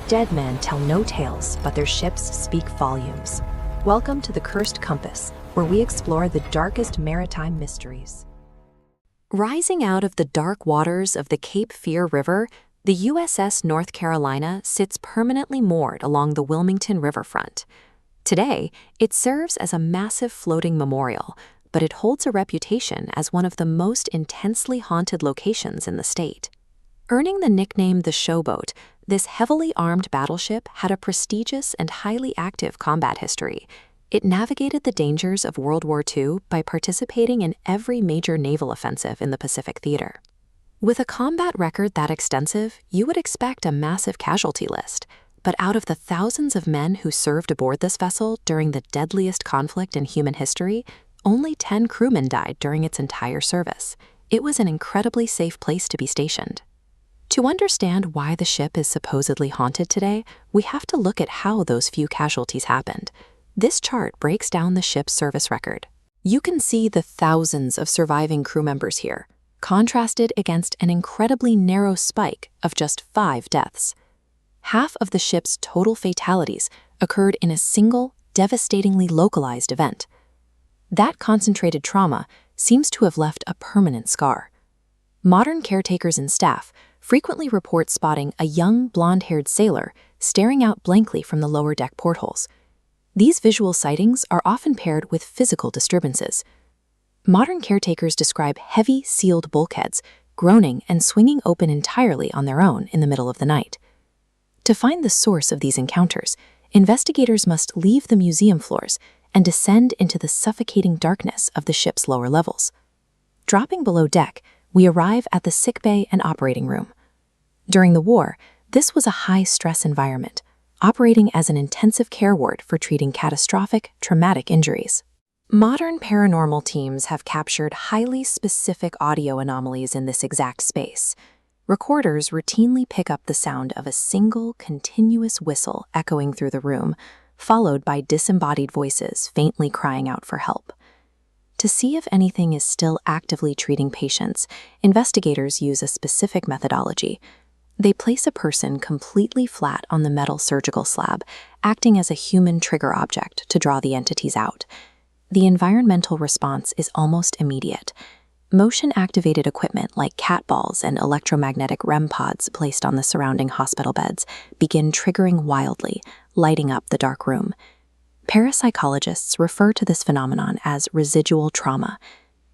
Dead men tell no tales, but their ships speak volumes. Welcome to the Cursed Compass, where we explore the darkest maritime mysteries. Rising out of the dark waters of the Cape Fear River, the USS North Carolina sits permanently moored along the Wilmington riverfront. Today, it serves as a massive floating memorial, but it holds a reputation as one of the most intensely haunted locations in the state. Earning the nickname the Showboat, this heavily armed battleship had a prestigious and highly active combat history. It navigated the dangers of World War II by participating in every major naval offensive in the Pacific theater. With a combat record that extensive, you would expect a massive casualty list. But out of the thousands of men who served aboard this vessel during the deadliest conflict in human history, only 10 crewmen died during its entire service. It was an incredibly safe place to be stationed. To understand why the ship is supposedly haunted today, we have to look at how those few casualties happened. This chart breaks down the ship's service record. You can see the thousands of surviving crew members here, contrasted against an incredibly narrow spike of just 5 deaths. Half of the ship's total fatalities occurred in a single, devastatingly localized event. That concentrated trauma seems to have left a permanent scar. Modern caretakers and staff frequently report spotting a young, blonde-haired sailor staring out blankly from the lower deck portholes. These visual sightings are often paired with physical disturbances. Modern caretakers describe heavy, sealed bulkheads groaning and swinging open entirely on their own in the middle of the night. To find the source of these encounters, investigators must leave the museum floors and descend into the suffocating darkness of the ship's lower levels. Dropping below deck, we arrive at the sickbay and operating room. During the war, this was a high-stress environment, operating as an intensive care ward for treating catastrophic, traumatic injuries. Modern paranormal teams have captured highly specific audio anomalies in this exact space. Recorders routinely pick up the sound of a single, continuous whistle echoing through the room, followed by disembodied voices faintly crying out for help. To see if anything is still actively treating patients, investigators use a specific methodology. They place a person completely flat on the metal surgical slab, acting as a human trigger object to draw the entities out. The environmental response is almost immediate. Motion-activated equipment like cat balls and electromagnetic REM pods placed on the surrounding hospital beds begin triggering wildly, lighting up the dark room. Parapsychologists refer to this phenomenon as residual trauma.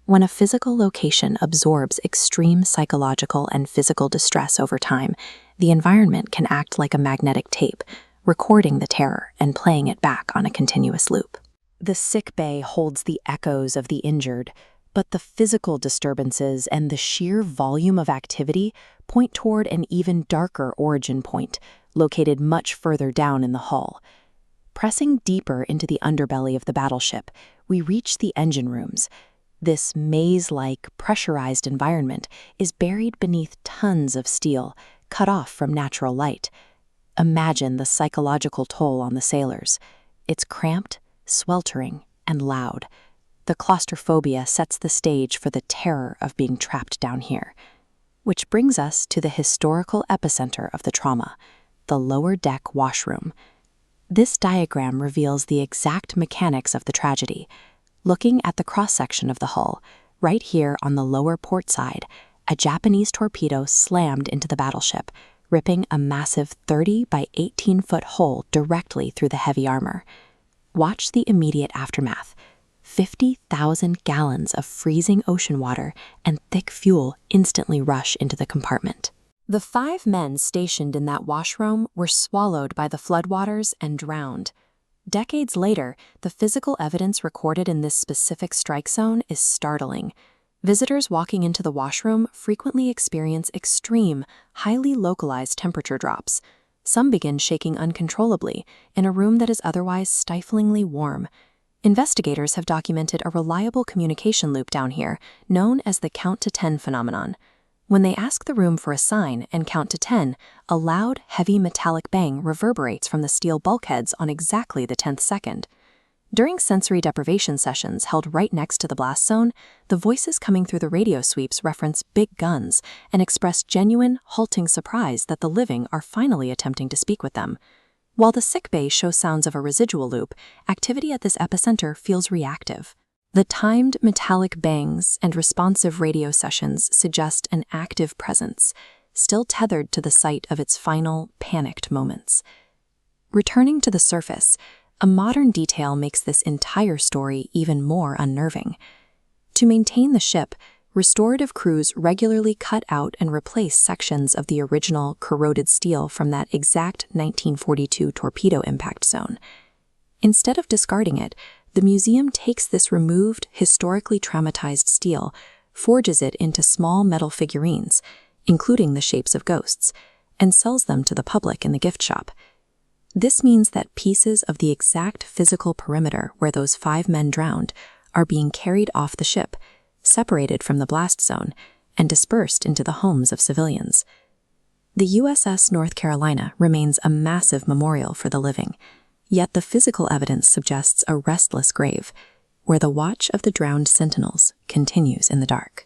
When a physical location absorbs extreme psychological and physical distress over time, the environment can act like a magnetic tape, recording the terror and playing it back on a continuous loop. The sick bay holds the echoes of the injured, but the physical disturbances and the sheer volume of activity point toward an even darker origin point, located much further down in the hull. Pressing deeper into the underbelly of the battleship, we reach the engine rooms. This maze-like, pressurized environment is buried beneath tons of steel, cut off from natural light. Imagine the psychological toll on the sailors. It's cramped, sweltering, and loud. The claustrophobia sets the stage for the terror of being trapped down here. Which brings us to the historical epicenter of the trauma, the lower deck washroom. This diagram reveals the exact mechanics of the tragedy. Looking at the cross-section of the hull, right here on the lower port side, a Japanese torpedo slammed into the battleship, ripping a massive 30 by 18-foot hole directly through the heavy armor. Watch the immediate aftermath. 50,000 gallons of freezing ocean water and thick fuel instantly rush into the compartment. The 5 men stationed in that washroom were swallowed by the floodwaters and drowned. Decades later, the physical evidence recorded in this specific strike zone is startling. Visitors walking into the washroom frequently experience extreme, highly localized temperature drops. Some begin shaking uncontrollably in a room that is otherwise stiflingly warm. Investigators have documented a reliable communication loop down here, known as the count-to-10 phenomenon. When they ask the room for a sign and count to 10, a loud, heavy metallic bang reverberates from the steel bulkheads on exactly the 10th second. During sensory deprivation sessions held right next to the blast zone, the voices coming through the radio sweeps reference big guns and express genuine, halting surprise that the living are finally attempting to speak with them. While the sick bay shows sounds of a residual loop, activity at this epicenter feels reactive. The timed metallic bangs and responsive radio sessions suggest an active presence, still tethered to the site of its final, panicked moments. Returning to the surface, a modern detail makes this entire story even more unnerving. To maintain the ship, restorative crews regularly cut out and replace sections of the original corroded steel from that exact 1942 torpedo impact zone. Instead of discarding it, the museum takes this removed, historically traumatized steel, forges it into small metal figurines, including the shapes of ghosts, and sells them to the public in the gift shop. This means that pieces of the exact physical perimeter where those 5 men drowned are being carried off the ship, separated from the blast zone, and dispersed into the homes of civilians. The USS North Carolina remains a massive memorial for the living, yet the physical evidence suggests a restless grave, where the watch of the drowned sentinels continues in the dark.